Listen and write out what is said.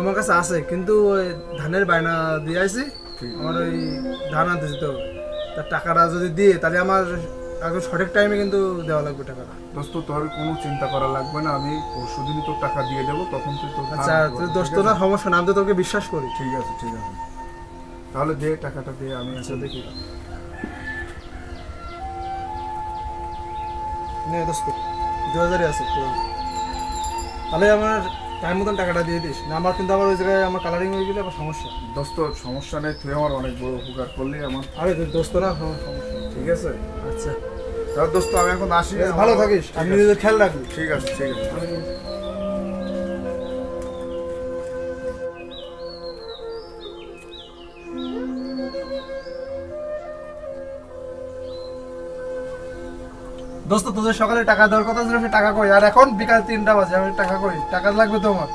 আমার কাছে আছে, কিন্তু ওই ধানের বায়না দিয়ে আইছি, আমার ওই ধান আনতে যেতে হবে। তার টাকাটা যদি দিয়ে তাহলে আমার একদম সঠিক টাইমে কিন্তু দেওয়া লাগবে টাকাটা। দোস্ত তোর কোনো চিন্তা করা লাগবে না, আমি পরশুদিনই তোর টাকা দিয়ে দেবো, তখন তুই তোর আচ্ছা তুই দোস্ত না, সমস্যা না, আমি তো তোকে বিশ্বাস করি। ঠিক আছে ঠিক আছে, তাহলে দে টাকাটা দিয়ে আমি আচ্ছা দেখি নে দোস্ত, 2000 আছে তো। তাহলে আমার টাইম মতন টাকাটা দিয়ে দিস না, আমার কিন্তু আবার ওই জায়গায় আমার কালারিং হয়ে গেলে আবার সমস্যা। দোস্ত সমস্যা নেই, তুই আমার অনেক বড় উপকার করলি আমার। আরে তুই দোস্ত না, সমস্যা। ঠিক আছে, আচ্ছা তাহলে দোস্ত আমি এখন আসি। ভালো থাকিস, ঠিক আমি আছে। নিজের খেয়াল রাখবি। ঠিক আছে ঠিক আছে। দোস্ত তোদের সকালে টাকা দেওয়ার কথা ছিল, সে টাকা কই? আর এখন বিকাল 3টা বাজে, আমি টাকা কই? টাকা লাগবে তো আমার।